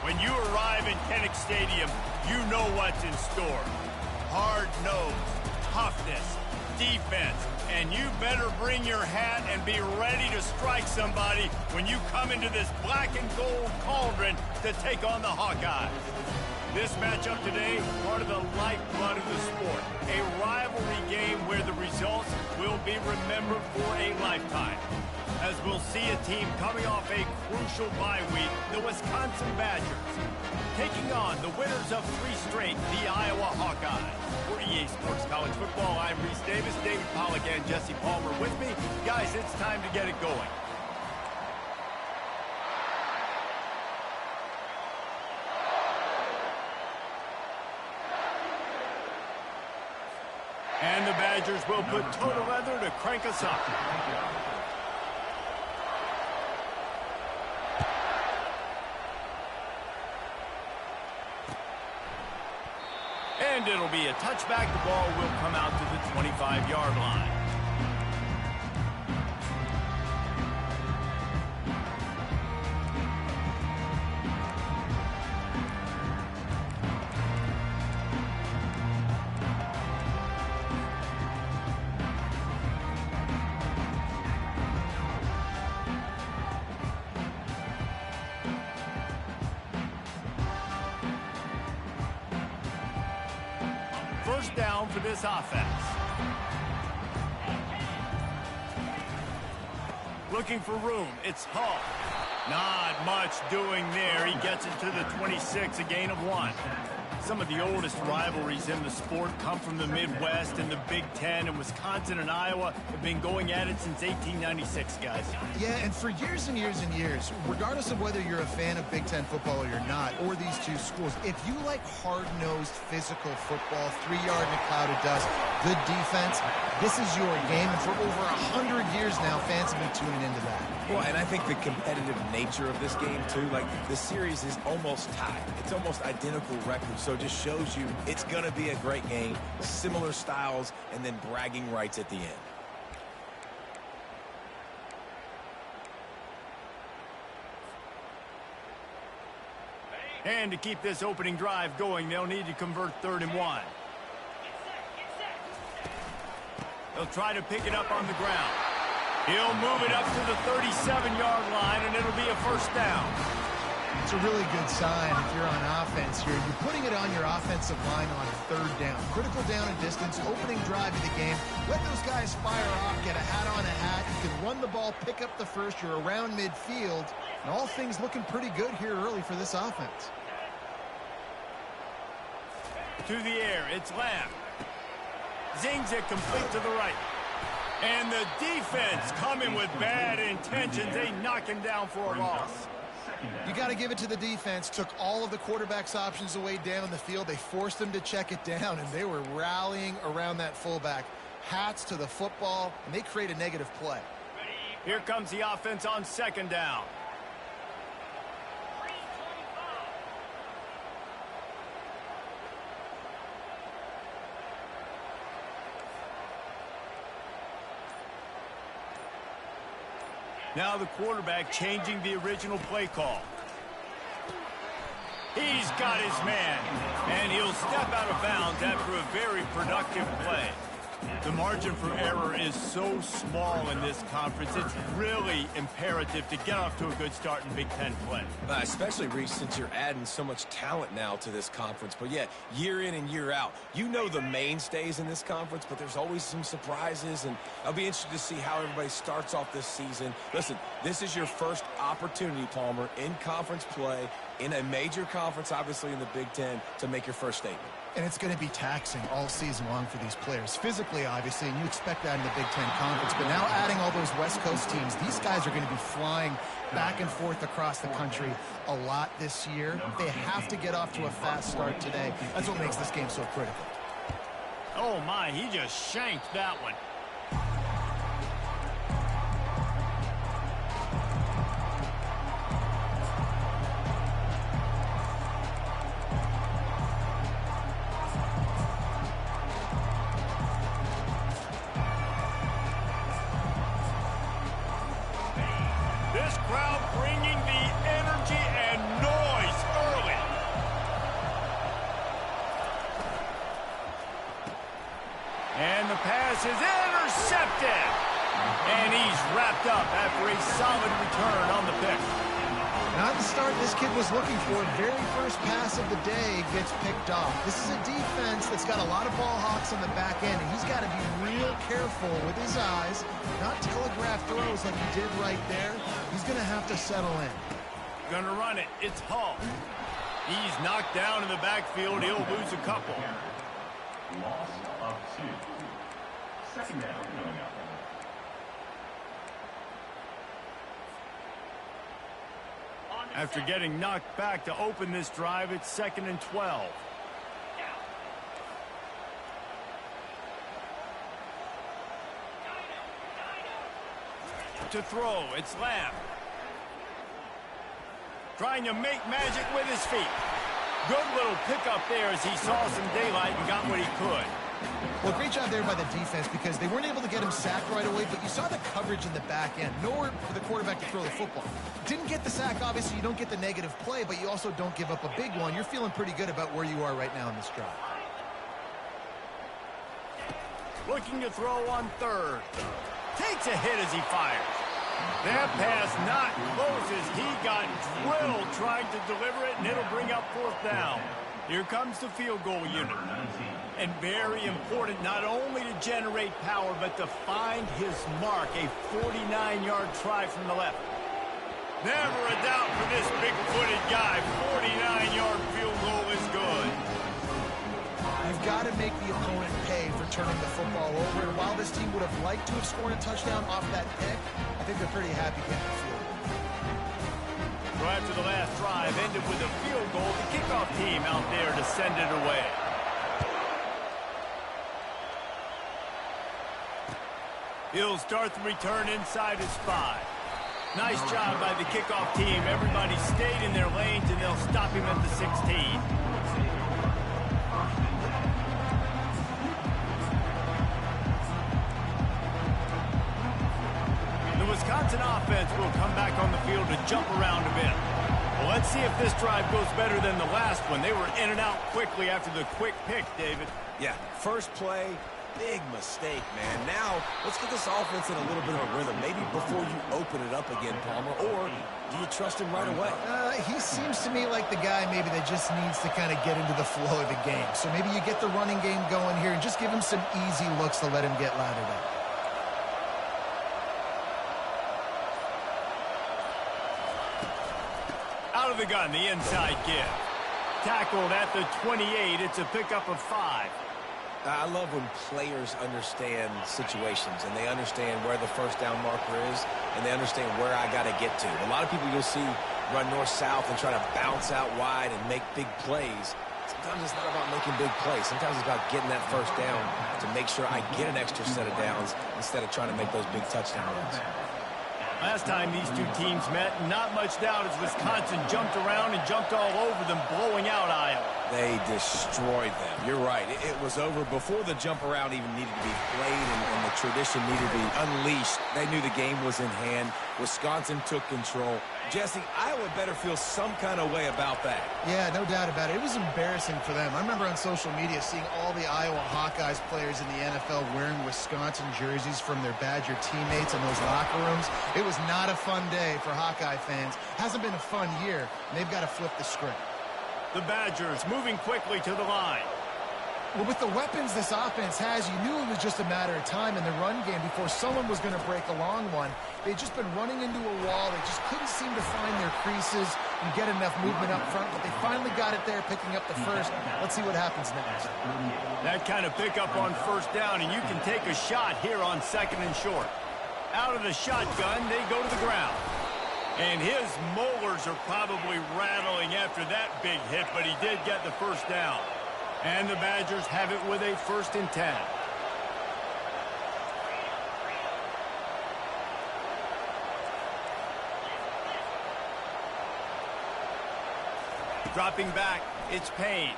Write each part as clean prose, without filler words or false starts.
When you arrive in Kinnick Stadium, you know what's in store. Hard nose, toughness, defense, and you better bring your hat and be ready to strike somebody when you come into this black and gold cauldron to take on the Hawkeyes. This matchup today, part of the lifeblood of the sport. A rivalry game where the results will be remembered for a lifetime. As we'll see a team coming off a crucial bye week, the Wisconsin Badgers, taking on the winners of 3 straight, the Iowa Hawkeyes. For EA Sports College Football, I'm Reese Davis, David Pollack, and Jesse Palmer with me. Guys, it's time to get it going. And the Badgers will put total leather to crank us up. And it'll be a touchback. The ball will come out to the 25-yard line. First down for this offense. Looking for room. It's Hull. Not much doing there. He gets it to the 26, a gain of 1. Some of the oldest rivalries in the sport come from the Midwest, and the Big Ten, and Wisconsin and Iowa have been going at it since 1896, guys. Yeah, and for years and years and years, regardless of whether you're a fan of Big Ten football or you're not, or these two schools, if you like hard-nosed, physical football, 3-yard in a cloud of dust, good defense, this is your game, and for over 100 years now, fans have been tuning into that. Well, and I think the competitive nature of this game, too, like the series is almost tied. It's almost identical records, so it just shows you it's going to be a great game, similar styles, and then bragging rights at the end. And to keep this opening drive going, they'll need to convert 3rd and 1. They'll try to pick it up on the ground. He'll move it up to the 37-yard line, and it'll be a first down. It's a really good sign if you're on offense here. You're putting it on your offensive line on 3rd down. Critical down and distance, opening drive of the game. Let those guys fire off, get a hat on a hat. You can run the ball, pick up the first. You're around midfield. And all things looking pretty good here early for this offense. To the air, it's Lamb. Zings it complete to the right. And the defense coming with bad intentions. They knock him down for a loss. You got to give it to the defense. Took all of the quarterback's options away down the field. They forced them to check it down, and they were rallying around that fullback. Hats to the football, and they create a negative play. Here comes the offense on 2nd down. Now the quarterback changing the original play call. He's got his man, and he'll step out of bounds after a very productive play. The margin for error is so small in this conference, it's really imperative to get off to a good start in Big Ten play. Especially, Reese, since you're adding so much talent now to this conference. But, yeah, year in and year out, you know the mainstays in this conference, but there's always some surprises, and I'll be interested to see how everybody starts off this season. Listen, this is your first opportunity, Palmer, in conference play, in a major conference, obviously in the Big Ten, to make your first statement. And it's going to be taxing all season long for these players. Physically, obviously, and you expect that in the Big Ten Conference. But now adding all those West Coast teams, these guys are going to be flying back and forth across the country a lot this year. They have to get off to a fast start today. That's what makes this game so critical. Oh, my, he just shanked that one. This crowd bringing the energy and noise early. pass is intercepted. And he's wrapped up after a solid return on the pick. Not the start this kid was looking for. Very first pass of the day gets picked off. This is a defense that's got a lot of ball hawks on the back end, and he's got to be real careful with his eyes, not telegraph throws like he did right there. He's going to have to settle in. Gonna run it. It's Hall. He's knocked down in the backfield. He'll lose a couple. Loss of 2. Second down coming up. After getting knocked back to open this drive, it's 2nd and 12. To throw, it's Lamb. Trying to make magic with his feet. Good little pickup there as he saw some daylight and got what he could. Well, great job there by the defense because they weren't able to get him sacked right away, but you saw the coverage in the back end. Nowhere for the quarterback to throw the football. Didn't get the sack, obviously. You don't get the negative play, but you also don't give up a big one. You're feeling pretty good about where you are right now in this drive. Looking to throw on third. Takes a hit as he fires. That pass not close as he got drilled trying to deliver it, and it'll bring up 4th down. Here comes the field goal unit. And very important not only to generate power, but to find his mark, a 49-yard try from the left. Never a doubt for this big-footed guy. 49-yard field goal is good. You've got to make the opponent pay for turning the football over. And while this team would have liked to have scored a touchdown off that pick, I think they're pretty happy getting the field goal. So after the last drive ended with a field goal, the kickoff team out there to send it away. He'll start the return inside his 5. Nice job by the kickoff team. Everybody stayed in their lanes, and they'll stop him at the 16. The Wisconsin offense will come back on the field to jump around a bit. Well, let's see if this drive goes better than the last one. They were in and out quickly after the quick pick, David. Yeah, first play, big mistake, man. Now, let's get this offense in a little bit of a rhythm. Maybe before you open it up again, Palmer, or do you trust him right away? He seems to me like the guy maybe that just needs to kind of get into the flow of the game. So maybe you get the running game going here and just give him some easy looks to let him get lathered up. Out of the gun, the inside give. Tackled at the 28. It's a pickup of 5. I love when players understand situations and they understand where the first down marker is and they understand where I got to get to. A lot of people you'll see run north-south and try to bounce out wide and make big plays. Sometimes it's not about making big plays. Sometimes it's about getting that first down to make sure I get an extra set of downs instead of trying to make those big touchdown runs. Last time these two teams met, not much doubt as Wisconsin jumped around and jumped all over them, blowing out Iowa. They destroyed them. You're right. It was over before the jump around even needed to be played and the tradition needed to be unleashed. They knew the game was in hand. Wisconsin took control. Jesse, Iowa better feel some kind of way about that. Yeah, no doubt about it. It was embarrassing for them. I remember on social media seeing all the Iowa Hawkeyes players in the NFL wearing Wisconsin jerseys from their Badger teammates in those locker rooms. It was not a fun day for Hawkeye fans. Hasn't been a fun year, and they've got to flip the script. The Badgers moving quickly to the line. Well, with the weapons this offense has, you knew it was just a matter of time in the run game before someone was going to break a long one. They'd just been running into a wall. They just couldn't seem to find their creases and get enough movement up front, but they finally got it there, picking up the first. Let's see what happens next. That kind of pickup on first down, and you can take a shot here on 2nd and short. Out of the shotgun, they go to the ground. And his molars are probably rattling after that big hit, but he did get the first down. And the Badgers have it with a 1st and 10. Dropping back, it's Payne.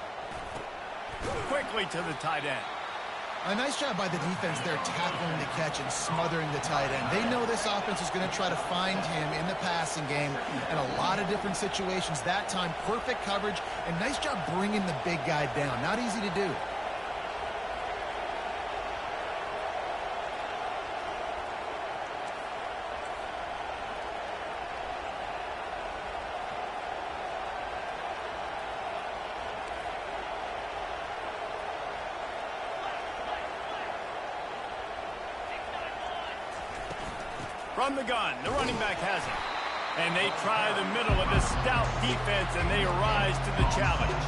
Quickly to the tight end. A nice job by the defense there tackling the catch and smothering the tight end. They know this offense is going to try to find him in the passing game in a lot of different situations. That time, perfect coverage and nice job bringing the big guy down. Not easy to do. From the gun, the running back has it. And they try the middle of this stout defense, and they rise to the challenge.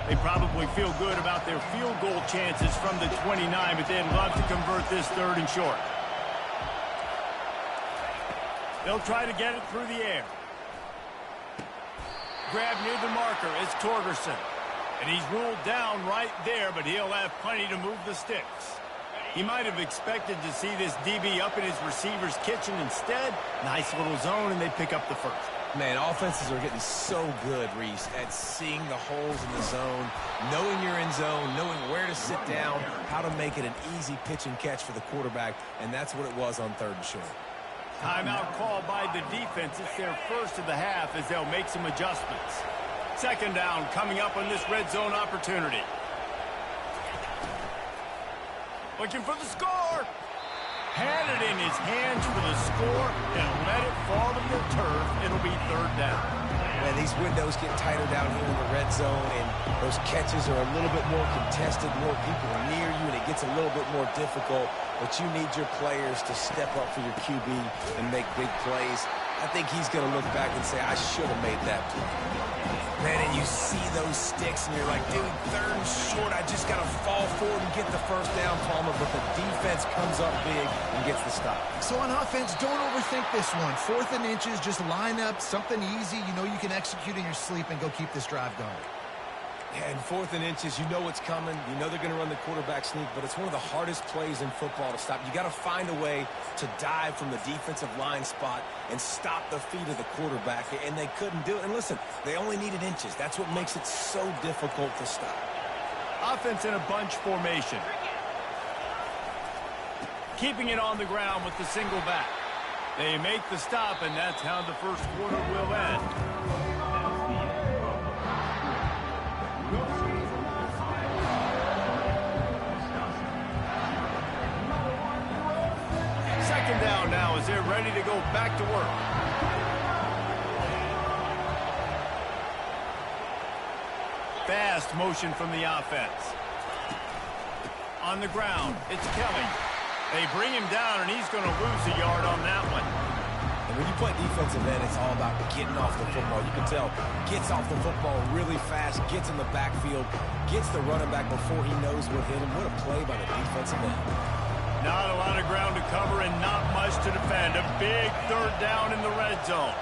They probably feel good about their field goal chances from the 29, but they'd love to convert this 3rd and short. They'll try to get it through the air. Grab near the marker is Torgerson. And he's ruled down right there, but he'll have plenty to move the sticks. He might have expected to see this DB up in his receiver's kitchen. Instead, nice little zone, and they pick up the first. Man, offenses are getting so good, Reese, at seeing the holes in the zone, knowing you're in zone, knowing where to sit down, how to make it an easy pitch and catch for the quarterback, and that's what it was on 3rd and short. Timeout called by the defense. It's their first of the half as they'll make some adjustments. 2nd down coming up on this red zone opportunity. Looking for the score. Had it in his hands for the score and let it fall to the turf. It'll be 3rd down. Man, these windows get tighter down here in the red zone, and those catches are a little bit more contested, more people are near you, and it gets a little bit more difficult. But you need your players to step up for your QB and make big plays. I think he's going to look back and say, I should have made that play. Man, and you see those sticks, and you're like, dude, 3rd and short, I just got to fall forward and get the first down, Palmer, but the defense comes up big and gets the stop. So on offense, don't overthink this one. 4th and inches, just line up, something easy you know you can execute in your sleep and go keep this drive going. And 4th and inches, you know what's coming. You know they're going to run the quarterback sneak, but it's one of the hardest plays in football to stop. You got to find a way to dive from the defensive line spot and stop the feet of the quarterback, and they couldn't do it. And listen, they only needed inches. That's what makes it so difficult to stop. Offense in a bunch formation. Keeping it on the ground with the single back. They make the stop, and that's how the first quarter will end. Down now as they're ready to go back to work. Fast motion from the offense. On the ground, it's Kelly. They bring him down, and he's going to lose a yard on that one. And when you play defensive end, it's all about getting off the football. You can tell, gets off the football really fast, gets in the backfield, gets the running back before he knows what hit him. What a play by the defensive end. Not a lot of ground to cover and not much to defend. A big 3rd down in the red zone.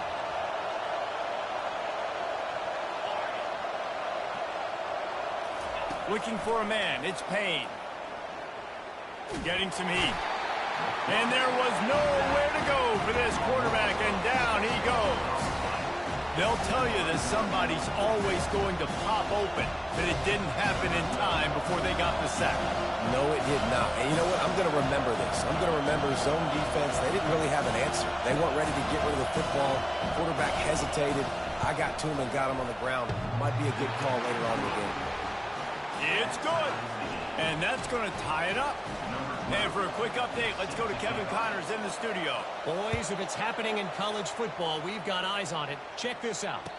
Looking for a man. It's Payne. Getting some heat. And there was nowhere to go for this quarterback, and down he goes. They'll tell you that somebody's always going to pop open, but it didn't happen in time before they got the sack. No, it did not. And you know what? I'm going to remember this. I'm going to remember zone defense. They didn't really have an answer. They weren't ready to get rid of the football. Quarterback hesitated. I got to him and got him on the ground. Might be a good call later on in the game. It's good. And that's going to tie it up. And for a quick update, let's go to Kevin Connors in the studio. Boys, if it's happening in college football, we've got eyes on it. Check this out.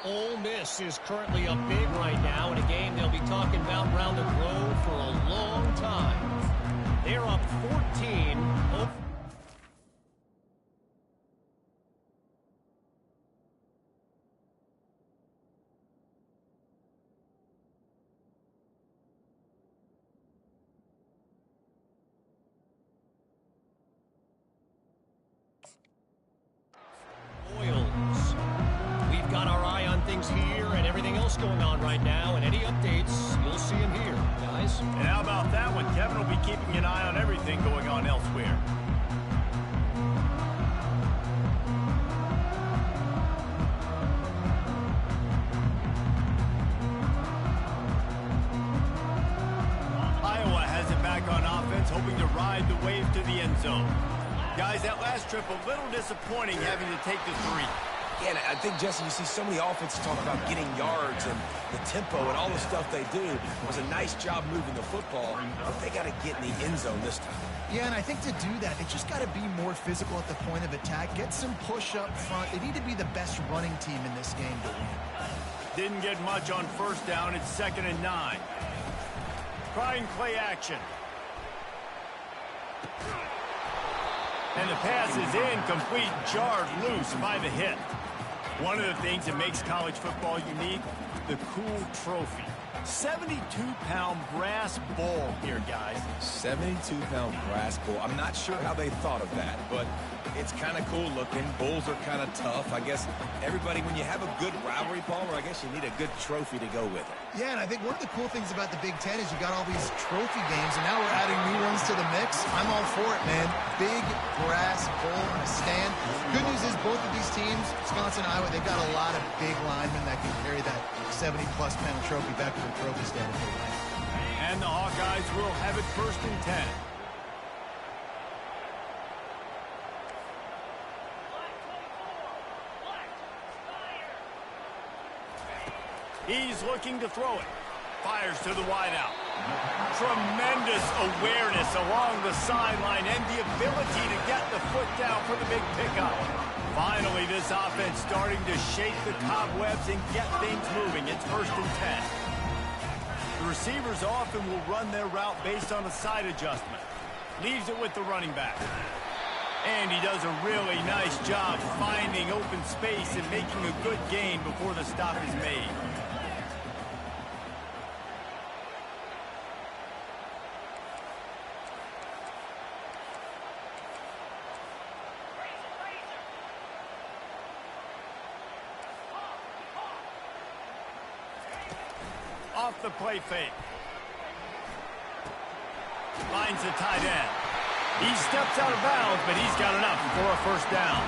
Ole Miss is currently up big right now in a game they'll be talking about around the globe for a long time. They're up 14. Here and everything else going on right now, and any updates, you'll see them here, guys. And how about that one? Kevin will be keeping an eye on everything going on elsewhere. Iowa has it back on offense, hoping to ride the wave to the end zone. Guys, that last trip, a little disappointing having to take the 3. Yeah, I think, Jesse, you see so many offenses talk about getting yards and the tempo and all the stuff they do. It was a nice job moving the football, but they got to get in the end zone this time. Yeah, and I think to do that, they just got to be more physical at the point of attack, get some push up front. They need to be the best running team in this game to win. Didn't get much on first down. It's 2nd and 9. Trying play action. And the pass is incomplete, jarred loose by the hit. One of the things that makes college football unique, the cool trophy. 72-pound brass ball here, guys. 72-pound brass bull. I'm not sure how they thought of that, but it's kind of cool looking. Bulls are kind of tough. I guess everybody, when you have a good rivalry, Palmer, I guess you need a good trophy to go with it. Yeah, and I think one of the cool things about the Big Ten is you got all these trophy games, and now we're adding new ones to the mix. I'm all for it, man. Big brass bull on a stand. Good news is both of these teams, Wisconsin and Iowa, they've got a lot of big linemen that can carry that 70-plus pound trophy back to the trophy stand if they win. And the Hawkeyes will have it 1st and 10. He's looking to throw it. Fires to the wideout. Tremendous awareness along the sideline and the ability to get the foot down for the big pickup. Finally, this offense starting to shake the cobwebs and get things moving. It's 1st and 10. The receivers often will run their route based on a side adjustment. Leaves it with the running back. And he does a really nice job finding open space and making a good gain before the stop is made. Off the play fake. Finds the tight end. He steps out of bounds, but he's got enough for a 1st down.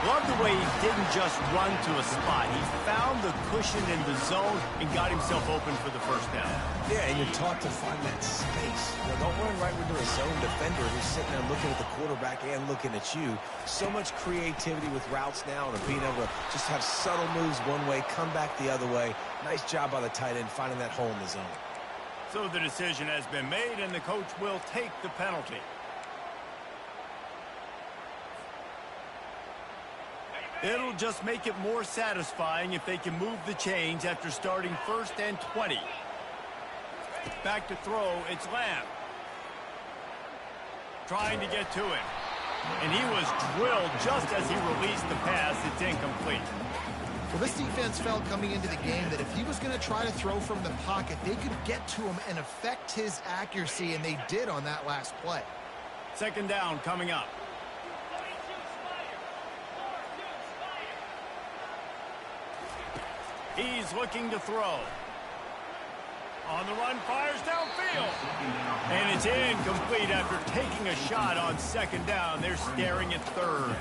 Love the way he didn't just run to a spot. He found the cushion in the zone and got himself open for the 1st down. Yeah, and you're taught to find that space. Don't run right into a zone defender who's sitting there looking at the quarterback and looking at you. So much creativity with routes now and being able to just have subtle moves one way, come back the other way. Nice job by the tight end finding that hole in the zone. So the decision has been made, and the coach will take the penalty. It'll just make it more satisfying if they can move the chains after starting 1st and 20. Back to throw, it's Lamb. Trying to get to him. And he was drilled just as he released the pass. It's incomplete. Well, this defense felt coming into the game that if he was going to try to throw from the pocket, they could get to him and affect his accuracy, and they did on that last play. 2nd down coming up. He's looking to throw. On the run, fires downfield. And it's incomplete after taking a shot on 2nd down. They're staring at 3rd.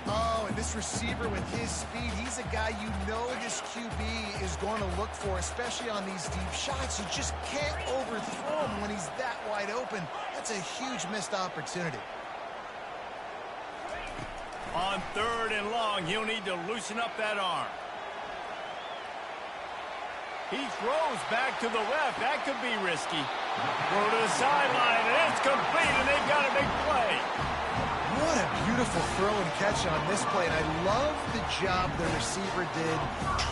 Oh, and this receiver with his speed, he's a guy you know this QB is going to look for, especially on these deep shots. You just can't overthrow him when he's that wide open. That's a huge missed opportunity. On 3rd and long, he'll need to loosen up that arm. He throws back to the left. That could be risky. Throw to the sideline, and it's complete, and they've got a big play. What a beautiful throw and catch on this play, and I love the job the receiver did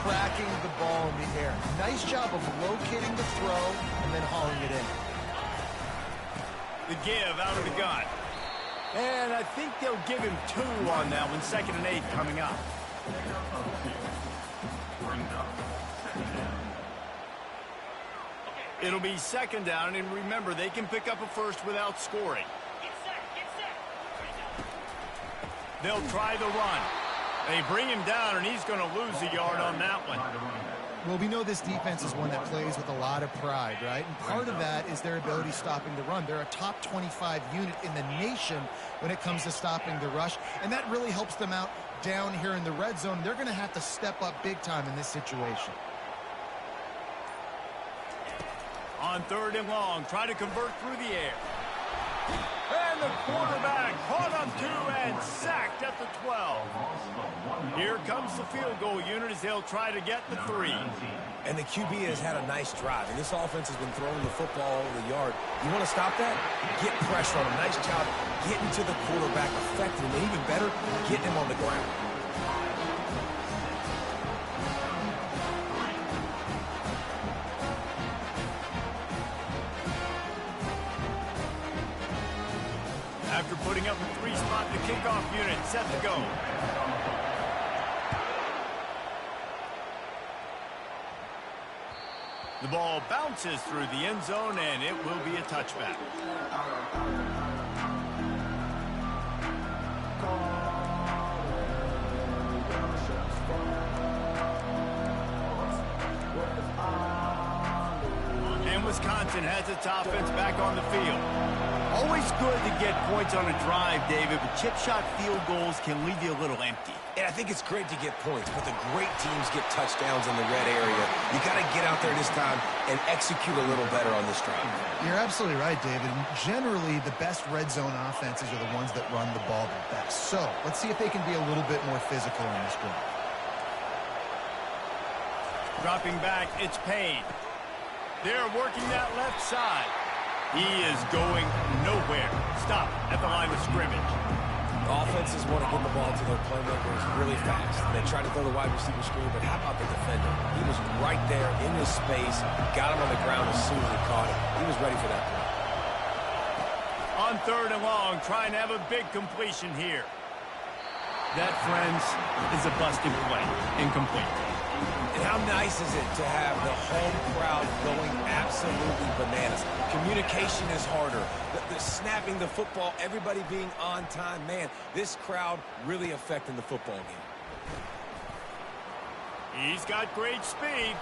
tracking the ball in the air. Nice job of locating the throw and then hauling it in. The give out of the gun. And I think they'll give him 2 on that one. 2nd and 8 coming up. It'll be 2nd down, and remember, they can pick up a 1st without scoring. They'll try the run. They bring him down, and he's going to lose a yard on that one. Well, we know this defense is one that plays with a lot of pride, right? And part of that is their ability stopping the run. They're a top 25 unit in the nation when it comes to stopping the rush, and that really helps them out down here in the red zone. They're going to have to step up big time in this situation. On 3rd and long, try to convert through the air. And the quarterback caught on 2 and sacked at the 12. Here comes the field goal unit as they'll try to get the 3. And the QB has had a nice drive, and this offense has been throwing the football over the yard. You want to stop that? Get pressure on him. Nice job getting to the quarterback, affecting him, and even better, getting him on the ground. after putting up a 3-spot in the kickoff unit. Set to go. The ball bounces through the end zone, and it will be a touchback. And Wisconsin has its offense back on the field. Always good to get points on a drive, David, but chip shot field goals can leave you a little empty. And I think it's great to get points, but the great teams get touchdowns in the red area. You got to get out there this time and execute a little better on this drive. You're absolutely right, David. Generally, the best red zone offenses are the ones that run the ball the best. So let's see if they can be a little bit more physical in this drive. Dropping back, it's Payne. They're working that left side. He is going nowhere. Stop at the line of scrimmage. Offenses want to get the ball to their playmakers really fast. They try to throw the wide receiver screen, but how about the defender? He was right there in his space, got him on the ground as soon as he caught it. He was ready for that play. On 3rd and long, trying to have a big completion here. That, friends, is a busted play. Incomplete. And how nice is it to have the home crowd going absolutely bananas? Communication is harder. The snapping the football, everybody being on time. Man, this crowd really affecting the football game. He's got great speed.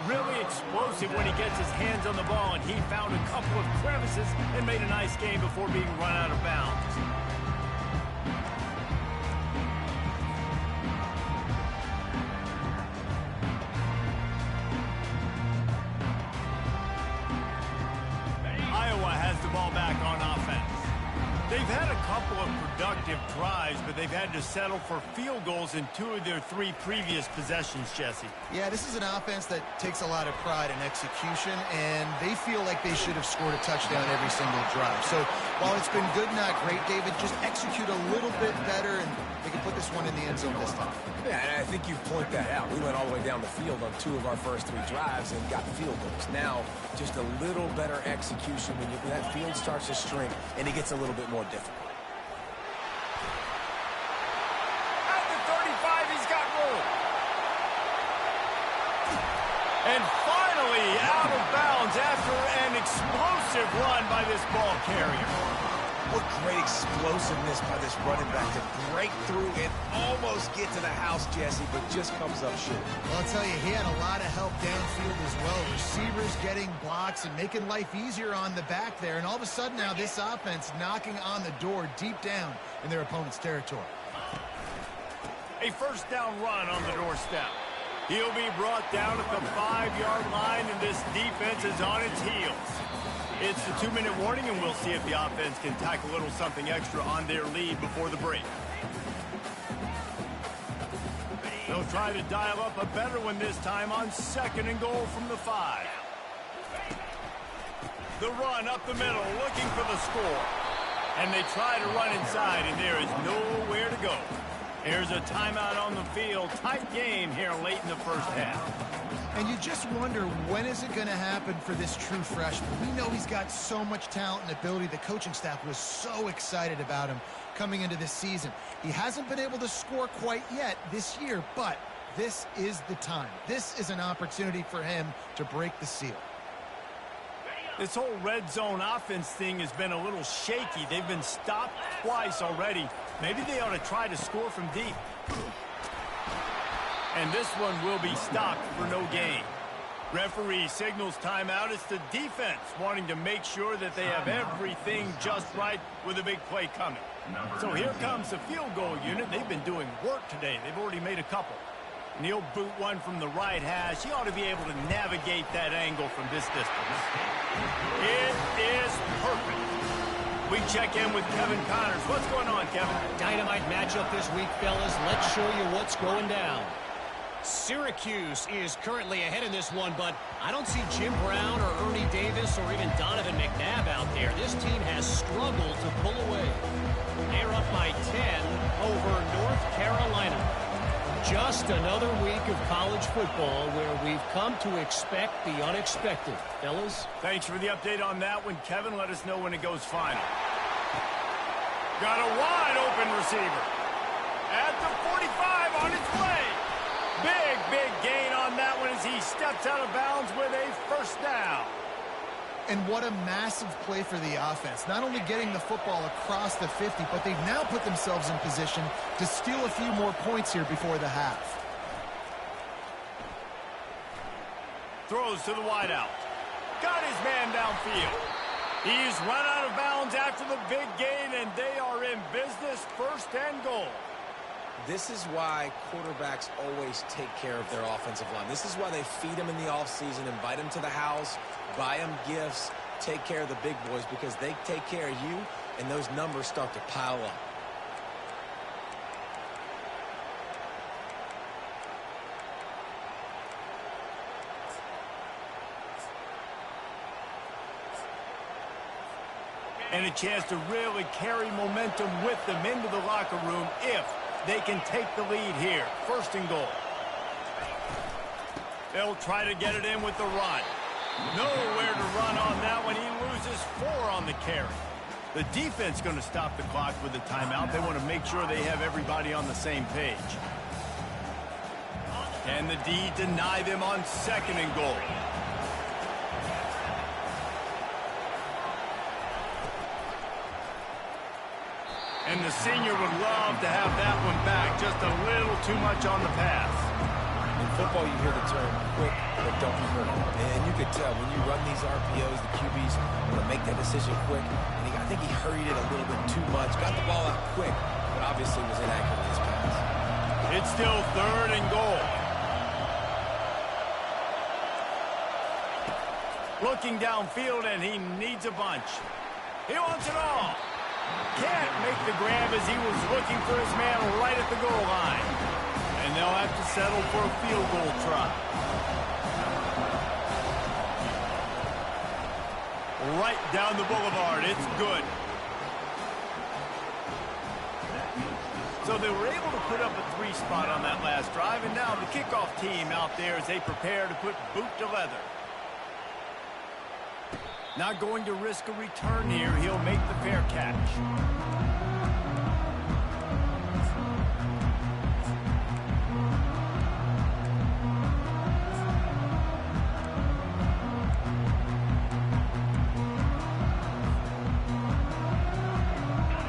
Really explosive when he gets his hands on the ball, and he found a couple of crevices and made a nice game before being run out of bounds. Back on offense. They've had a couple of productive drives, but they've had to settle for field goals in 2 of their 3 previous possessions, Jesse. Yeah, this is an offense that takes a lot of pride in execution, and they feel like they should have scored a touchdown every single drive. So while it's been good, not great, David, just execute a little bit better, and they can put this one in the end zone this time. Yeah, and I think you point that out. We went all the way down the field on 2 of our first 3 drives and got field goals. Now, just a little better execution when that field starts to shrink and it gets a little bit more difficult. At the 35, he's got room. And finally, out of bounds after an explosive run by this ball carrier. What great explosiveness by this running back to break through and almost get to the house, Jesse, but just comes up short. Well, I'll tell you, he had a lot of help downfield as well. Receivers getting blocks and making life easier on the back there. And all of a sudden now this offense knocking on the door deep down in their opponent's territory. A first down run on the doorstep. He'll be brought down at the 5-yard line, and this defense is on its heels. It's the 2-minute warning, and we'll see if the offense can tack a little something extra on their lead before the break. They'll try to dial up a better one this time on 2nd and goal from the 5. The run up the middle, looking for the score. And they try to run inside, and there is nowhere to go. Here's a timeout on the field. Tight game here late in the first half. And you just wonder, when is it going to happen for this true freshman? We know he's got so much talent and ability. The coaching staff was so excited about him coming into this season. He hasn't been able to score quite yet this year, but this is the time. This is an opportunity for him to break the seal. This whole red zone offense thing has been a little shaky. They've been stopped twice already. Maybe they ought to try to score from deep. And this one will be stopped for no gain. Referee signals timeout. It's the defense wanting to make sure that they have everything just right with a big play coming. So here comes the field goal unit. They've been doing work today. They've already made a couple. And he'll boot one from the right hash. He ought to be able to navigate that angle from this distance. It is perfect. We check in with Kevin Connors. What's going on, Kevin? Dynamite matchup this week, fellas. Let's show you what's going down. Syracuse is currently ahead in this one, but I don't see Jim Brown or Ernie Davis or even Donovan McNabb out there. This team has struggled to pull away. They're up by 10 over North Carolina. Just another week of college football where we've come to expect the unexpected. Fellas? Thanks for the update on that one, Kevin. Let us know when it goes final. Got a wide open receiver. At the 45 on its way. Big gain on that one as he steps out of bounds with a first down. And what a massive play for the offense. Not only getting the football across the 50, but they've now put themselves in position to steal a few more points here before the half. Throws to the wideout. Got his man downfield. He's run out of bounds after the big gain, and they are in business, first and goal. This is why quarterbacks always take care of their offensive line. This is why they feed them in the offseason, invite them to the house, buy them gifts, take care of the big boys, because they take care of you, and those numbers start to pile up. And a chance to really carry momentum with them into the locker room if they can take the lead here. First and goal. They'll try to get it in with the run. Nowhere to run on that one. He loses 4 on the carry. The defense going to stop the clock with a timeout. They want to make sure they have everybody on the same page. And the D deny them on second and goal. And the senior would love to have that one back. Just a little too much on the pass. In football, you hear the term quick, but don't hurt. And you could tell when you run these RPOs, the QBs want to make that decision quick. And I think he hurried it a little bit too much. Got the ball out quick, but obviously was inaccurate in his pass. It's still third and goal. Looking downfield, and he needs a bunch. He wants it all. Can't make the grab as he was looking for his man right at the goal line. And they'll have to settle for a field goal try. Right down the boulevard. It's good. So they were able to put up a 3 spot on that last drive, and now the kickoff team out there as they prepare to put boot to leather. Not going to risk a return here. He'll make the fair catch.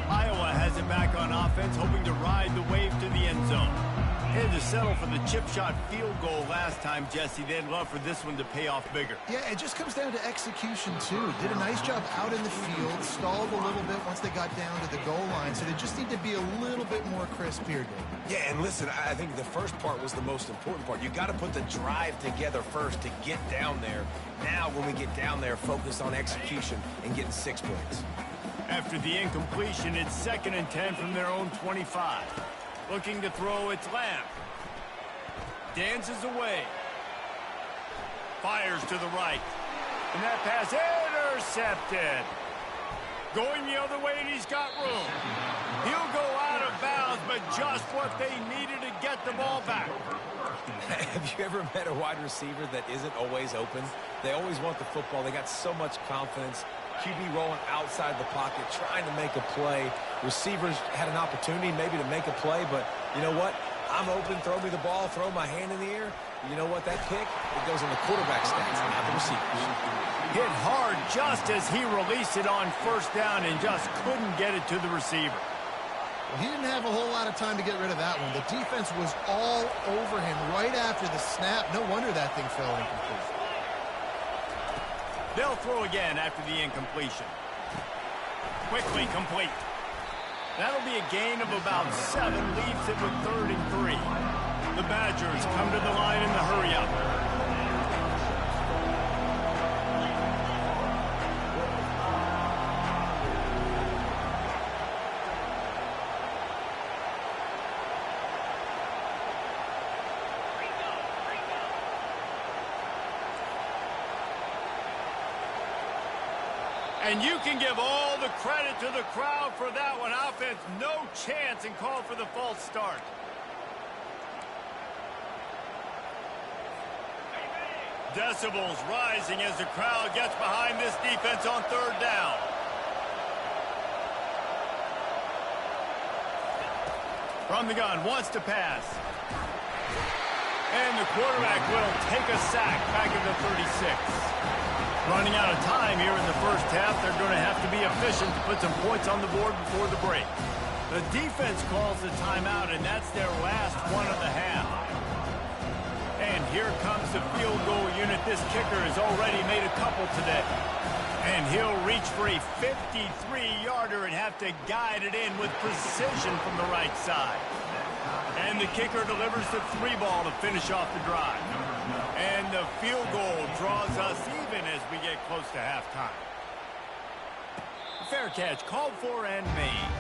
Iowa has it back on offense, hoping to ride the wave to the end zone. Had to settle for the chip shot field goal last time, Jesse. They'd love for this one to pay off bigger. Yeah, it just comes down to execution, too. Did a nice job out in the field, stalled a little bit once they got down to the goal line, so they just need to be a little bit more crisp here, Dave. Yeah, and listen, I think the first part was the most important part. You got to put the drive together first to get down there. Now, when we get down there, focus on execution and getting 6 points. After the incompletion, it's 2nd and 10 from their own 25. Looking to throw, it's Lamb. Dances away. Fires to the right. And that pass intercepted. Going the other way, and he's got room. He'll go out of bounds, but just what they needed to get the ball back. Have you ever met a wide receiver that isn't always open? They always want the football. They got so much confidence. QB rolling outside the pocket, trying to make a play. Receivers had an opportunity maybe to make a play, but you know what? I'm open, throw me the ball, throw my hand in the air. You know what? That pick, it goes in the quarterback stats, not the receivers. Hit hard just as he released it on first down and just couldn't get it to the receiver. Well, he didn't have a whole lot of time to get rid of that one. The defense was all over him right after the snap. No wonder that thing fell incomplete. They'll throw again after the incompletion. Quickly complete. That'll be a gain of about 7, leaves it with 3rd and 3. The Badgers come to the line in the hurry-up. And you can give all the credit to the crowd for that one. Offense, no chance, and call for the false start. Decibels rising as the crowd gets behind this defense on 3rd down. From the gun, wants to pass. And the quarterback will take a sack back at the 36. Running out of time here in the first half. They're going to have to be efficient to put some points on the board before the break. The defense calls the timeout, and that's their last one of the half. And here comes the field goal unit. This kicker has already made a couple today. And he'll reach for a 53-yarder and have to guide it in with precision from the right side. And the kicker delivers the 3-ball to finish off the drive. And the field goal draws us even as we get close to halftime. Fair catch called for and made.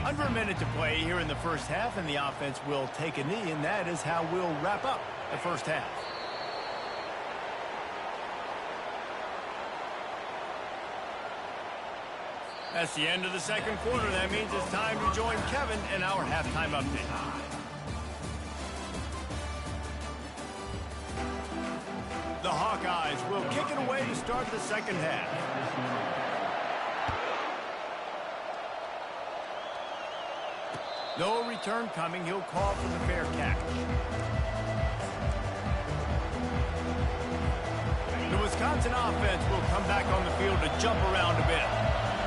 Under a minute to play here in the first half, and the offense will take a knee, and that is how we'll wrap up the first half. That's the end of the second quarter. That means it's time to join Kevin in our halftime update. The Hawkeyes will kick it away to start the second half. No return coming. He'll call for the fair catch. The Wisconsin offense will come back on the field to jump around a bit.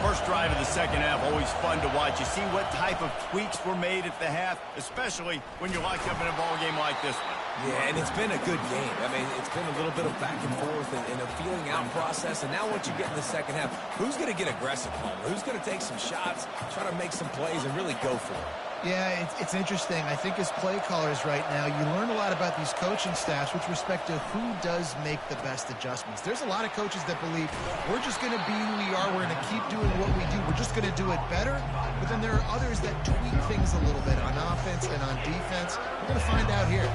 First drive of the second half, always fun to watch. You see what type of tweaks were made at the half, especially when you're locked up in a ball game like this one. Yeah, and it's been a good game. I mean, it's been a little bit of back and forth and a feeling out process. And now once you get in the second half, who's going to get aggressive, Palmer? Who's going to take some shots, try to make some plays, and really go for it? Yeah, it's interesting. I think as play callers right now, you learn a lot about these coaching staffs with respect to who does make the best adjustments. There's a lot of coaches that believe we're just going to be who we are. We're going to keep doing what we do. We're just going to do it better. But then there are others that tweak things a little bit on offense and on defense. We're going to find out here.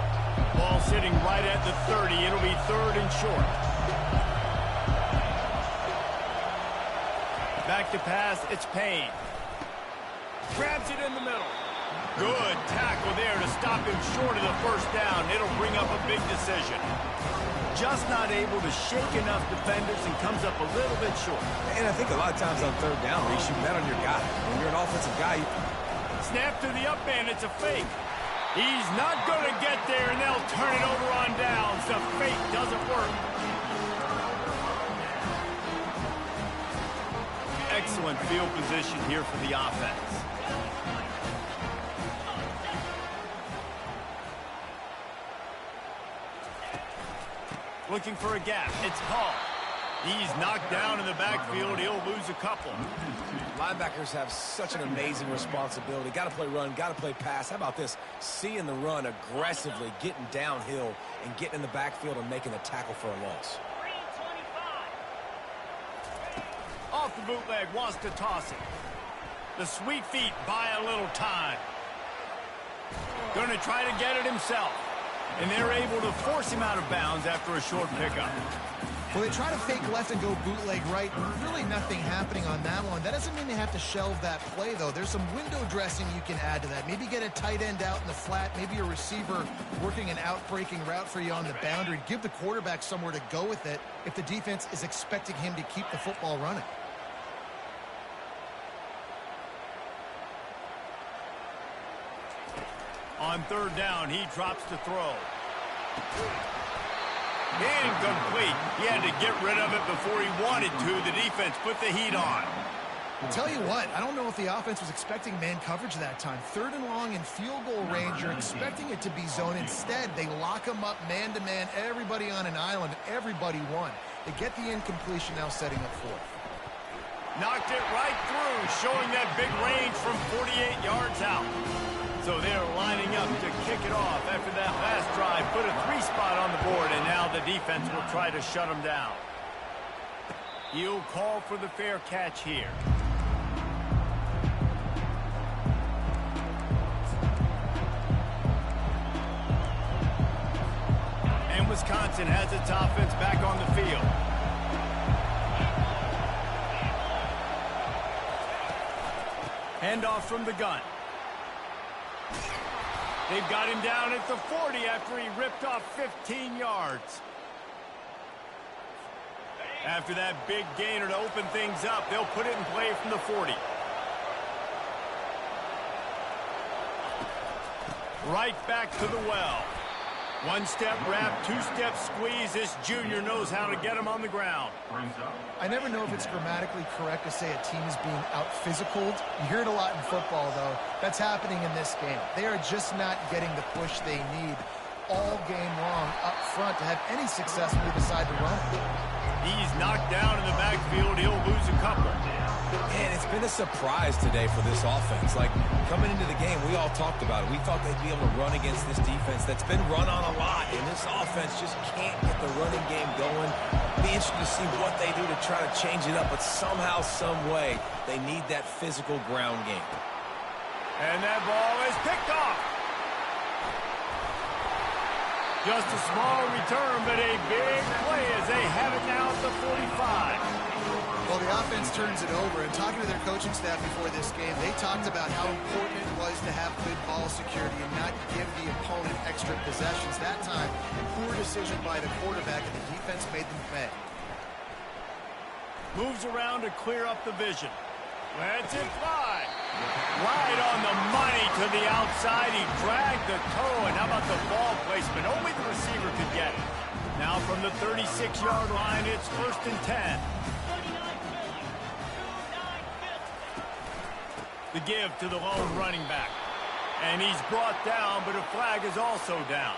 Ball sitting right at the 30. It'll be third and short. Back to pass. It's Payne. Grabs it in the middle. Good tackle there to stop him short of the first down. It'll bring up a big decision. Just not able to shake enough defenders and comes up a little bit short. And I think a lot of times on third down, Reese, you bet on your guy. When you're an offensive guy, Snap to the up end. It's a fake. He's not going to get there, and they'll turn it over on downs. The fake doesn't work. Excellent field position here for the offense. Looking for a gap. It's Hall. He's knocked down in the backfield. He'll lose a couple. linebackers have such an amazing responsibility. Got to play run, got to play pass. How about this? Seeing the run aggressively, getting downhill, and getting in the backfield and making the tackle for a loss. Off the bootleg, wants to toss it. The sweet feet buy a little time. Going to try to get it himself. And they're able to force him out of bounds after a short pickup. Well, they try to fake left and go bootleg right. Really nothing happening on that one. That doesn't mean they have to shelve that play, though. There's some window dressing you can add to that. Maybe get a tight end out in the flat. Maybe a receiver working an out-breaking route for you on the boundary. Give the quarterback somewhere to go with it if the defense is expecting him to keep the football running. On third down, he drops to throw. Incomplete. He had to get rid of it before he wanted to. The defense put the heat on. I'll tell you what, I don't know if the offense was expecting man coverage that time. Third and long in field goal range, you're expecting it to be zone. Instead, they lock them up man-to-man, everybody on an island, everybody won. They get the incompletion, now setting up fourth. Knocked it right through, showing that big range from 48 yards out. So they're lining up to kick it off after that last drive. Put a 3-spot on the board, and now the defense will try to shut them down. He'll call for the fair catch here. And Wisconsin has its offense back on the field. Handoff from the gun. They've got him down at the 40 after he ripped off 15 yards. After that big gainer to open things up, they'll put it in play from the 40. Right back to the well. One-step wrap, two-step squeeze. This junior knows how to get him on the ground. I never know if it's grammatically correct to say a team is being out-physicaled. You hear it a lot in football, though. That's happening in this game. They are just not getting the push they need all game long up front to have any success when they decide to run. He's knocked down in the backfield. He'll lose a couple. Man, it's been a surprise today for this offense. Like, coming into the game, we all talked about it. We thought they'd be able to run against this defense that's been run on a lot, and this offense just can't get the running game going. Be interested to see what they do to try to change it up, but somehow, some way, they need that physical ground game. And that ball is picked off. Just a small return, but a big play as they have it now at the 45. Well, the offense turns it over, and talking to their coaching staff before this game, they talked about how important it was to have good ball security and not give the opponent extra possessions. That time, poor decision by the quarterback, and the defense made them pay. Moves around to clear up the vision. Lets it fly. Right on the money to the outside. He dragged the toe, and how about the ball placement? Only the receiver could get it. Now from the 36-yard line, it's 1st and 10. The give to the lone running back. And he's brought down, but a flag is also down.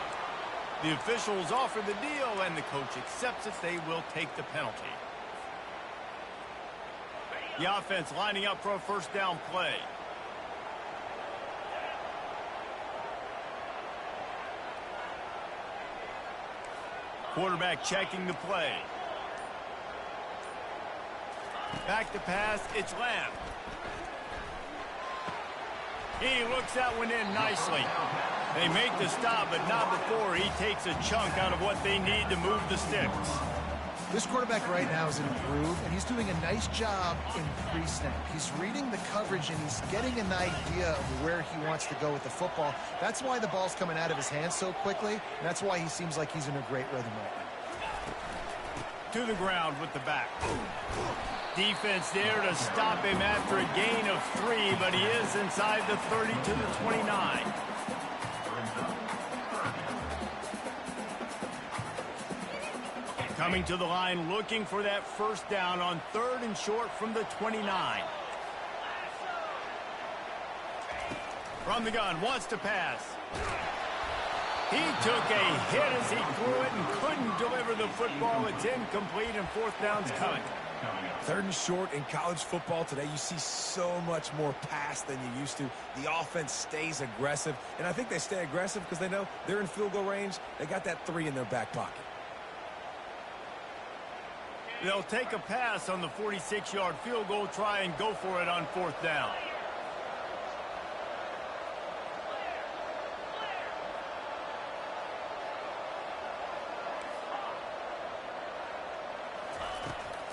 The officials offer the deal, and the coach accepts it. They will take the penalty. The offense lining up for a first down play. Quarterback checking the play. Back to pass, it's Lamb. He looks that one in nicely. They make the stop, but not before he takes a chunk out of what they need to move the sticks. This quarterback right now is improved, and he's doing a nice job in pre-snap. He's reading the coverage, and he's getting an idea of where he wants to go with the football. That's why the ball's coming out of his hands so quickly, and that's why he seems like he's in a great rhythm right now. To the ground with the back. Defense there to stop him after a gain of 3, but he is inside the 30 to the 29. Coming to the line, looking for that first down on 3rd and short from the 29. From the gun, wants to pass. He took a hit as he threw it and couldn't deliver the football. It's incomplete, and 4th down's coming. 3rd and short in college football today. You see so much more pass than you used to. The offense stays aggressive, and I think they stay aggressive because they know they're in field goal range. They got that 3 in their back pocket. They'll take a pass on the 46-yard field goal, try and go for it on 4th down.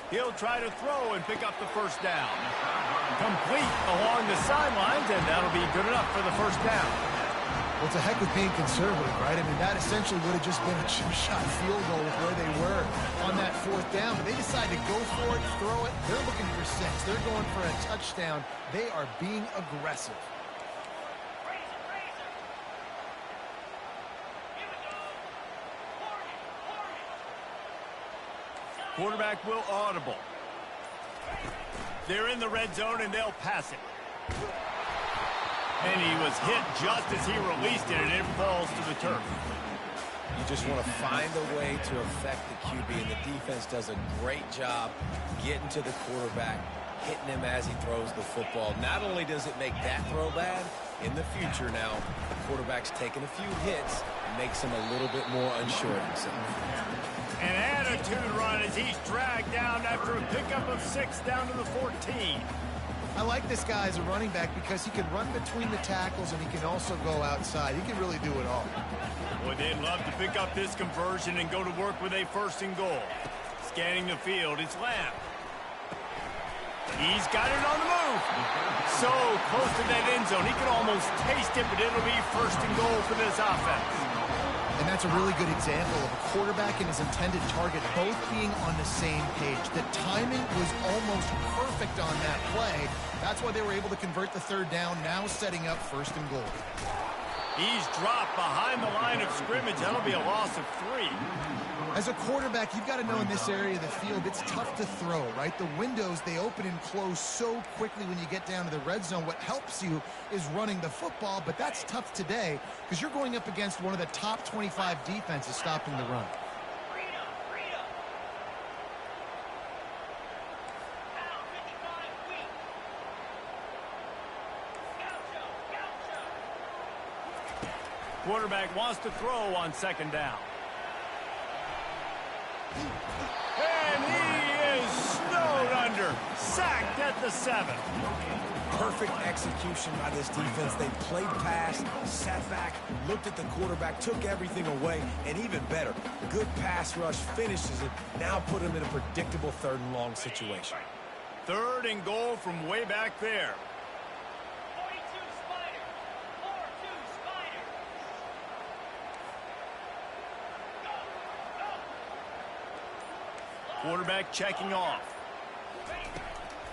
He'll try to throw and pick up the first down. Complete along the sidelines, and that'll be good enough for the first down. Well, to heck with being conservative, right? I mean, that essentially would have just been a chip-shot field goal with where they were on that 4th down. But they decide to go for it, throw it. They're looking for 6. They're going for a touchdown. They are being aggressive. Quarterback will audible. They're in the red zone, and they'll pass it. And he was hit just as he released it, and it falls to the turf. You just want to find a way to affect the QB, and the defense does a great job getting to the quarterback, hitting him as he throws the football. Not only does it make that throw bad, in the future now, the quarterback's taking a few hits and makes him a little bit more unsure of himself. An attitude run as he's dragged down after a pickup of 6 down to the 14. I like this guy as a running back because he can run between the tackles and he can also go outside. He can really do it all. Boy, they'd love to pick up this conversion and go to work with a 1st and goal. Scanning the field, it's Lamb. He's got it on the move. so close to that end zone. He can almost taste it, but it'll be first and goal for this offense. And that's a really good example of a quarterback and his intended target both being on the same page. The timing was almost perfect on that play. That's why they were able to convert the third down, now setting up first and goal. He's dropped behind the line of scrimmage. That'll be a loss of 3. As a quarterback, you've got to know in this area of the field, it's tough to throw, right? The windows, they open and close so quickly when you get down to the red zone. What helps you is running the football, but that's tough today because you're going up against one of the top 25 defenses stopping the run. Quarterback wants to throw on second down. And he is snowed under. Sacked at the 7. Perfect execution by this defense. They played pass, sat back, looked at the quarterback, took everything away, and even better, good pass rush finishes it. Now put him in a predictable third and long situation. Third and goal from way back there. Quarterback checking off.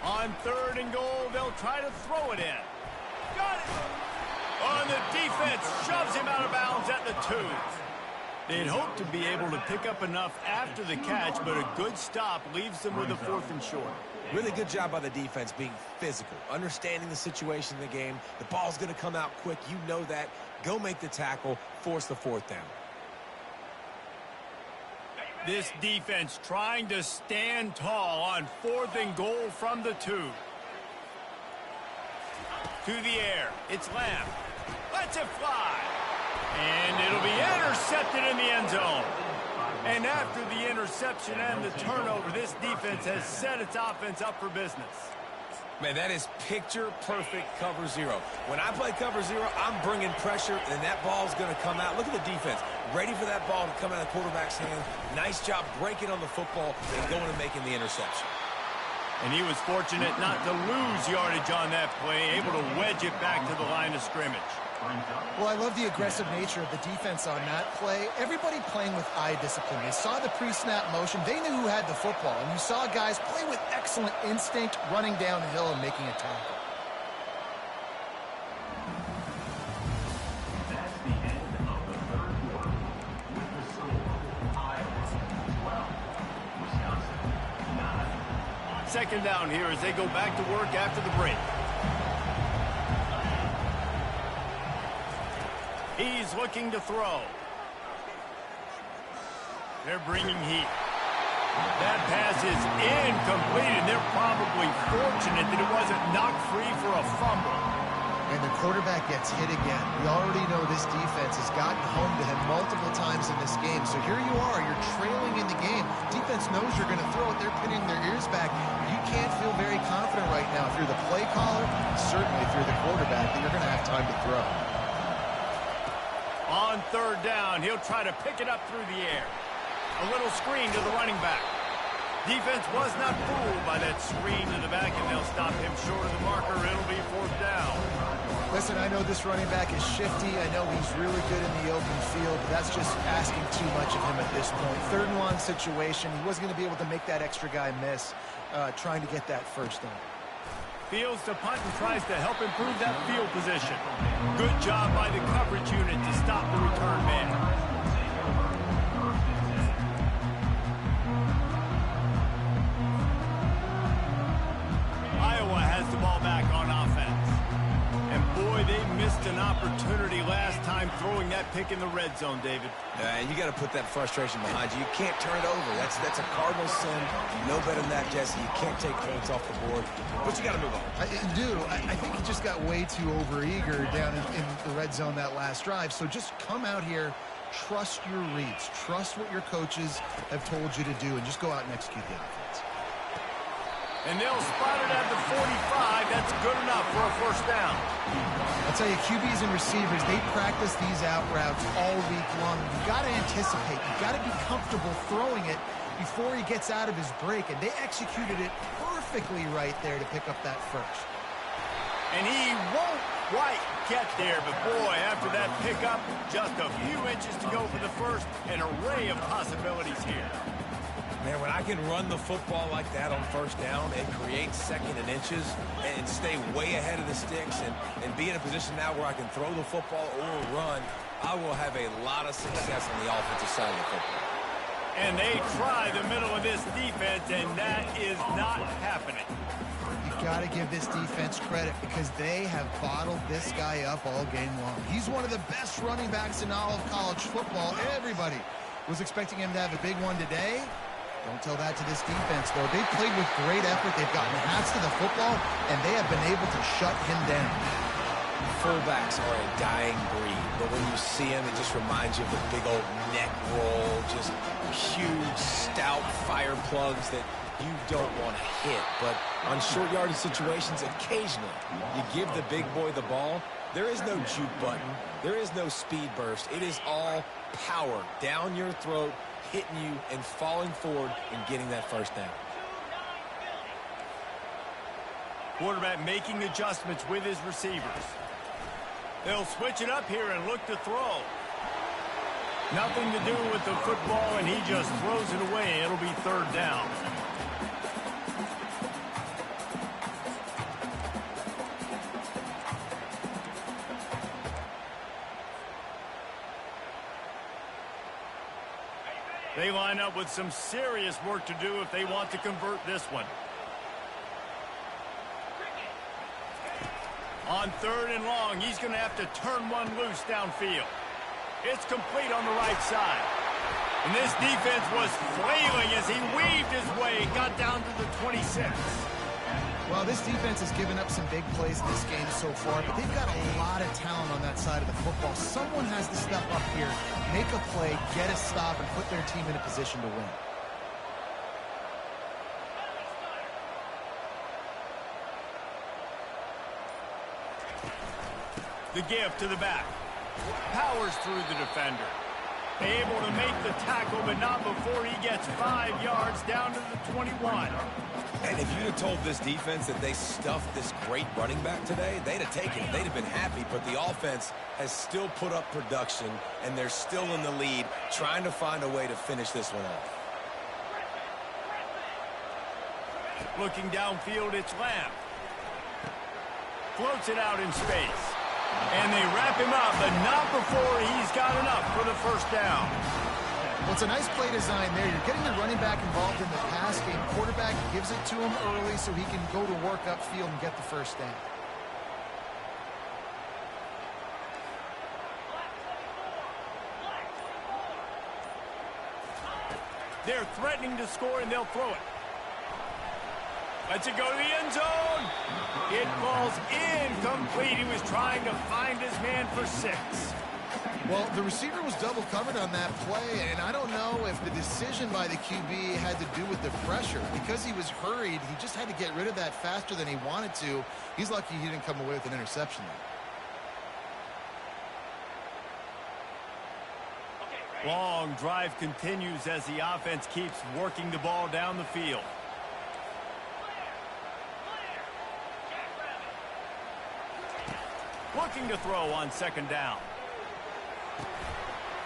On third and goal, they'll try to throw it in. Got it! On the defense, shoves him out of bounds at the 2. They'd hoped to be able to pick up enough after the catch, but a good stop leaves them with a 4th and short. Really good job by the defense being physical, understanding the situation in the game. The ball's going to come out quick. You know that. Go make the tackle, force the 4th down. This defense trying to stand tall on 4th and goal from the 2. To the air. It's Lamb. Lets it fly. And it'll be intercepted in the end zone. And after the interception and the turnover, this defense has set its offense up for business. Man, that is picture-perfect cover 0. When I play cover 0, I'm bringing pressure, and that ball's going to come out. Look at the defense. Ready for that ball to come out of the quarterback's hand. Nice job breaking on the football and going and making the interception. And he was fortunate not to lose yardage on that play, able to wedge it back to the line of scrimmage. Well, I love the aggressive nature of the defense on that play. Everybody playing with eye discipline. They saw the pre-snap motion. They knew who had the football. And you saw guys play with excellent instinct, running down the hill and making a tackle. That's the end of the third quarter. With the score, Iowa 12, Wisconsin 9. Second down here as they go back to work after the break. He's looking to throw. They're bringing heat. That pass is incomplete, and they're probably fortunate that it wasn't knocked free for a fumble. And the quarterback gets hit again. We already know this defense has gotten home to him multiple times in this game. So here you are, you're trailing in the game. Defense knows you're going to throw it. They're pinning their ears back. You can't feel very confident right now. If you're the play caller, certainly if you're the quarterback, that you're going to have time to throw. On third down, he'll try to pick it up through the air. A little screen to the running back. Defense was not fooled by that screen to the back, and they'll stop him short of the marker. It'll be 4th down. Listen, I know this running back is shifty. I know he's really good in the open field, but that's just asking too much of him at this point. Third and long situation. He wasn't going to be able to make that extra guy miss trying to get that first down. Fields to punt and tries to help improve that field position. Good job by the coverage unit to stop the return man. Iowa has the ball back on offense. And boy, they missed an opportunity last time throwing that pick in the red zone, David. And you got to put that frustration behind you. You can't turn it over. That's a cardinal sin. You know better than that, Jesse. You can't take points off the board. But you got to move on. I think he just got way too overeager down in the red zone that last drive. So just come out here, trust your reads, trust what your coaches have told you to do, and just go out and execute the offense. And they'll spot it at the 45. That's good enough for a first down. I'll tell you, QBs and receivers, they practice these out routes all week long. You've got to anticipate. You've got to be comfortable throwing it before he gets out of his break. And they executed it perfectly right there to pick up that first. And he won't quite get there, but boy, after that pickup, just a few inches to go for the first. An array of possibilities here. Man, when I can run the football like that on first down and create second and inches and stay way ahead of the sticks and be in a position now where I can throw the football or run, I will have a lot of success on the offensive side of the football. And they try the middle of this defense, and that is not happening. You got to give this defense credit because they have bottled this guy up all game long. He's one of the best running backs in all of college football. Everybody was expecting him to have a big one today. Don't tell that to this defense, though. They've played with great effort. They've gotten hats to the football, and they have been able to shut him down. Fullbacks are a dying breed, but when you see him, it just reminds you of the big old neck roll, just huge, stout fire plugs that you don't want to hit. But on short yardage situations, occasionally, you give the big boy the ball. There is no juke button. There is no speed burst. It is all power down your throat, hitting you and falling forward and getting that first down. Quarterback making adjustments with his receivers. They'll switch it up here and look to throw. Nothing to do with the football, and he just throws it away. It'll be third down. They line up with some serious work to do if they want to convert this one. On third and long, he's going to have to turn one loose downfield. It's complete on the right side. And this defense was flailing as he weaved his way, got down to the 26. Well, this defense has given up some big plays in this game so far, but they've got a lot of talent on that side of the football. Someone has to step up here, make a play, get a stop, and put their team in a position to win. The give to the back. Powers through the defender. Able to make the tackle, but not before he gets 5 yards down to the 21. And if you'd have told this defense that they stuffed this great running back today, they'd have taken it. They'd have been happy, but the offense has still put up production, and they're still in the lead, trying to find a way to finish this one off. Looking downfield, it's Lamb. Floats it out in space. And they wrap him up, but not before he's got enough for the first down. Well, it's a nice play design there. You're getting the running back involved in the pass game. Quarterback gives it to him early so he can go to work upfield and get the first down. They're threatening to score, and they'll throw it. Lets it go to the end zone. It falls incomplete. He was trying to find his man for 6. Well, the receiver was double covered on that play, and I don't know if the decision by the QB had to do with the pressure. Because he was hurried, he just had to get rid of that faster than he wanted to. He's lucky he didn't come away with an interception there. Long drive continues as the offense keeps working the ball down the field. Looking to throw on second down.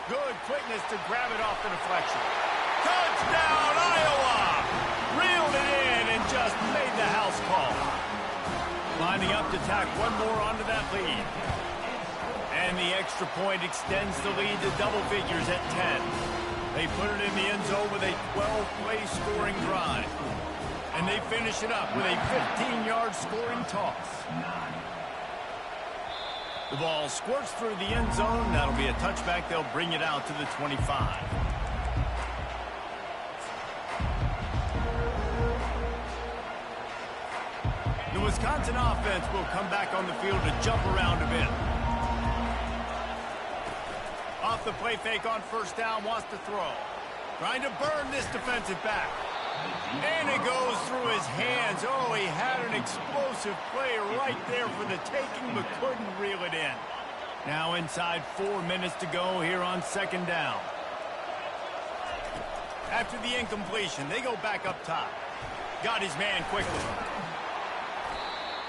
Good quickness to grab it off the deflection. Touchdown, Iowa! Reeled it in and just made the house call. Lining up to tack one more onto that lead. And the extra point extends the lead to double figures at 10. They put it in the end zone with a 12-play scoring drive. And they finish it up with a 15-yard scoring toss. The ball squirts through the end zone. That'll be a touchback. They'll bring it out to the 25. The Wisconsin offense will come back on the field to jump around a bit. Off the play fake on first down, wants to throw. Trying to burn this defensive back. And it goes through his hands. Oh, he had an explosive play right there for the taking, but couldn't reel it in. Now inside 4 minutes to go here on second down. After the incompletion, they go back up top. Got his man quickly.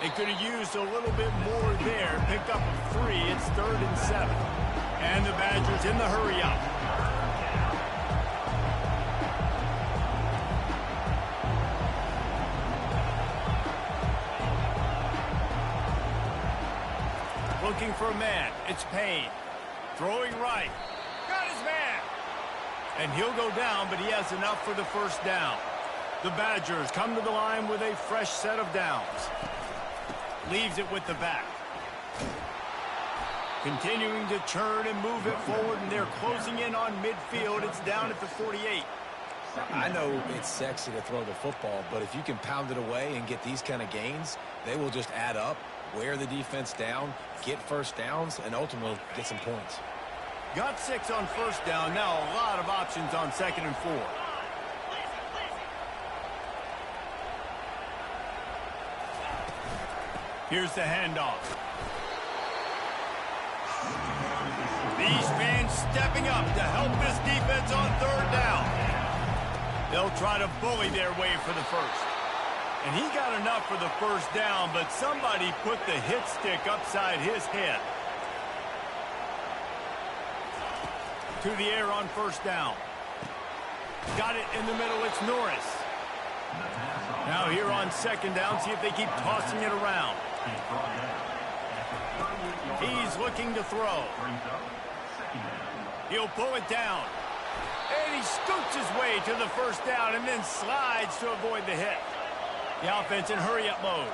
They could have used a little bit more there. Picked up a 3. It's 3rd and 7. And the Badgers in the hurry up. Looking for a man. It's Payne. Throwing right. Got his man. And he'll go down, but he has enough for the first down. The Badgers come to the line with a fresh set of downs. Leaves it with the back. Continuing to churn and move it forward, and they're closing in on midfield. It's down at the 48. I know it's sexy to throw the football, but if you can pound it away and get these kind of gains, they will just add up, wear the defense down, get first downs, and ultimately get some points. Got 6 on first down. Now a lot of options on 2nd and 4. Here's the handoff. These fans stepping up to help this defense on 3rd down. They'll try to bully their way for the first. And he got enough for the first down, but somebody put the hit stick upside his head. To the air on first down. Got it in the middle. It's Norris. Now here on 2nd down, see if they keep tossing it around. He's looking to throw. He'll pull it down. And he scoots his way to the first down and then slides to avoid the hit. The offense in hurry-up mode.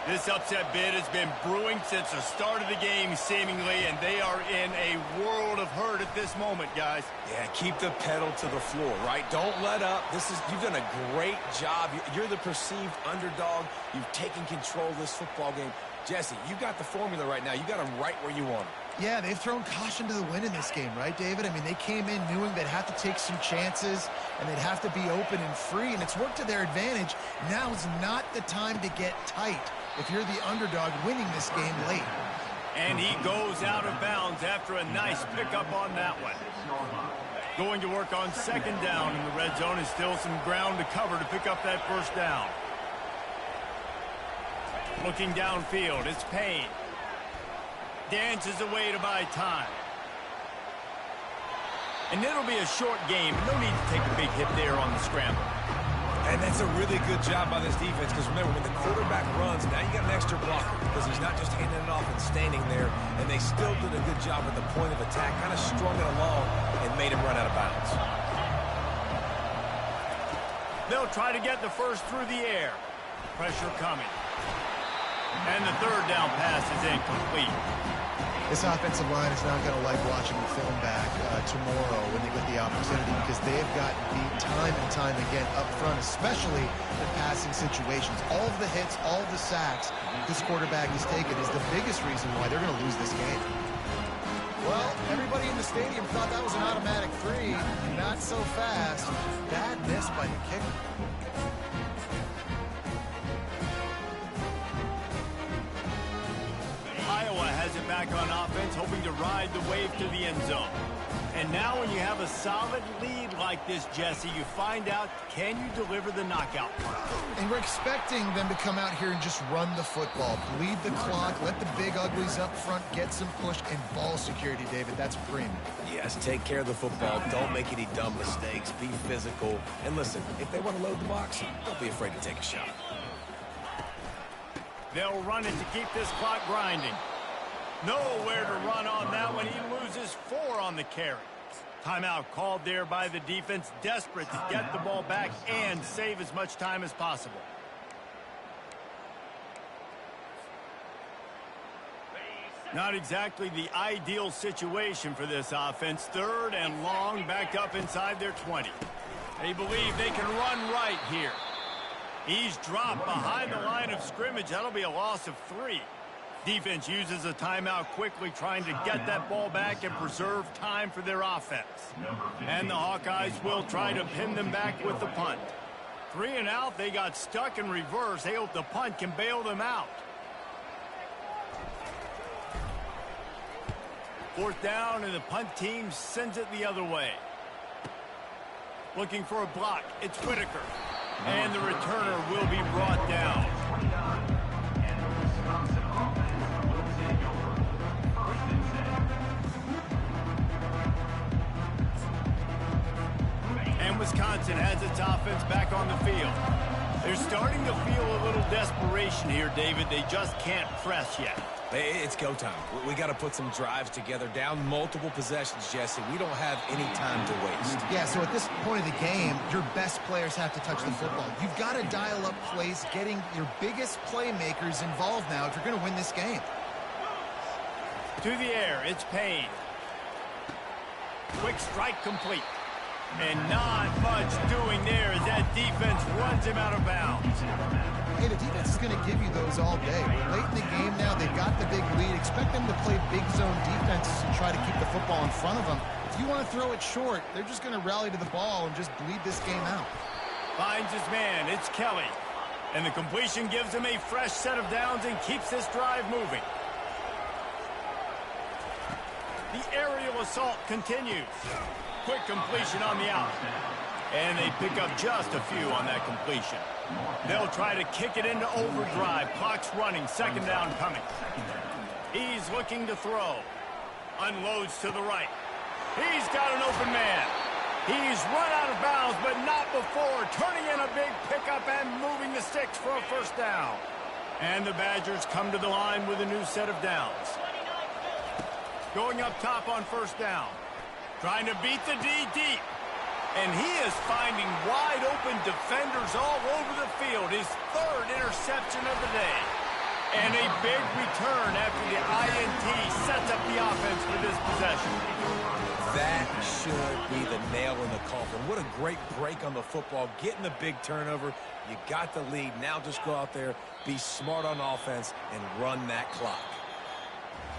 This upset bid has been brewing since the start of the game, seemingly, and they are in a world of hurt at this moment, guys. Yeah, keep the pedal to the floor, right? Don't let up. You've done a great job. You're the perceived underdog. You've taken control of this football game. Jesse, you got the formula right now. You got them right where you want them. Yeah, they've thrown caution to the wind in this game, right, David? I mean, they came in knowing they'd have to take some chances and they'd have to be open and free, and it's worked to their advantage. Now's not the time to get tight if you're the underdog winning this game late. And he goes out of bounds after a nice pickup on that one. Going to work on 2nd down in the red zone is still some ground to cover to pick up that first down. Looking downfield, it's Payne. Dances away to buy time. And it'll be a short game. No need to take a big hit there on the scramble. And that's a really good job by this defense, because remember, when the quarterback runs, now you got an extra blocker, because he's not just handing it off and standing there, and they still did a good job at the point of attack, kind of strung it along and made him run out of bounds. They'll try to get the first through the air. Pressure coming. And the 3rd down pass is incomplete. This offensive line is not going to like watching the film back tomorrow when they get the opportunity, because they've gotten beat time and time again up front, especially in passing situations. All of the hits, all of the sacks this quarterback has taken is the biggest reason why they're going to lose this game. Well, everybody in the stadium thought that was an automatic 3. Not so fast. Bad miss by the kicker. Iowa has it back on offense, hoping to ride the wave to the end zone. And now when you have a solid lead like this, Jesse, you find out, can you deliver the knockout punch? And we're expecting them to come out here and just run the football, bleed the clock, let the big uglies up front get some push, and ball security, David. That's premium. Yes, take care of the football. Don't make any dumb mistakes. Be physical. And listen, if they want to load the box, don't be afraid to take a shot. They'll run it to keep this clock grinding. Nowhere to run on that one. He loses 4 on the carry. Timeout called there by the defense, desperate to get the ball back and save as much time as possible. Not exactly the ideal situation for this offense. 3rd and long, backed up inside their 20. They believe they can run right here. He's dropped behind the line of scrimmage. That'll be a loss of 3. Defense uses a timeout quickly, trying to get that ball back and preserve time for their offense. And the Hawkeyes will try to pin them back with the punt. 3 and out, they got stuck in reverse. They hope the punt can bail them out. 4th down, and the punt team sends it the other way. Looking for a block. It's Whitaker. And the returner will be brought down. Wisconsin has its offense back on the field. They're starting to feel a little desperation here, David. They just can't press yet. It's go time. We got to put some drives together, down multiple possessions, Jesse. We don't have any time to waste. Yeah, so at this point of the game, your best players have to touch the football. You've got to dial up plays, getting your biggest playmakers involved now if you're going to win this game. To the air, it's Payne. Quick strike complete. And not much doing there as that defense runs him out of bounds. Hey, the defense is going to give you those all day. We're late in the game now. They've got the big lead. Expect them to play big zone defense and try to keep the football in front of them. If you want to throw it short, they're just going to rally to the ball and just bleed this game out. Finds his man. It's Kelly. And the completion gives him a fresh set of downs and keeps this drive moving. The aerial assault continues. Quick completion on the out. And they pick up just a few on that completion. They'll try to kick it into overdrive. Clock's running. Second down coming. He's looking to throw. Unloads to the right. He's got an open man. He's run out of bounds, but not before. Turning in a big pickup and moving the sticks for a first down. And the Badgers come to the line with a new set of downs. Going up top on first down. Trying to beat the D deep. And he is finding wide-open defenders all over the field. His third interception of the day. And a big return after the INT sets up the offense for this possession. That should be the nail in the coffin. What a great break on the football. Getting the big turnover. You got the lead. Now just go out there, be smart on offense, and run that clock.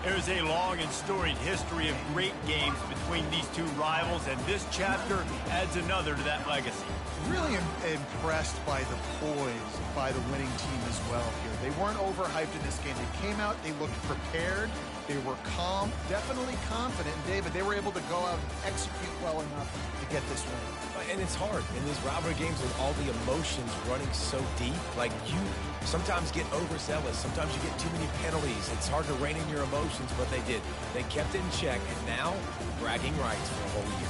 There's a long and storied history of great games between these two rivals, and this chapter adds another to that legacy. Really impressed by the poise by the winning team as well here. They weren't overhyped in this game. They came out, they looked prepared, they were calm, definitely confident. And David, they were able to go out and execute well enough to get this win. And it's hard in these rivalry games with all the emotions running so deep. Like, you sometimes get overzealous. Sometimes you get too many penalties. It's hard to rein in your emotions, but they did. They kept it in check, and now bragging rights for a whole year.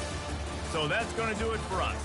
So that's going to do it for us.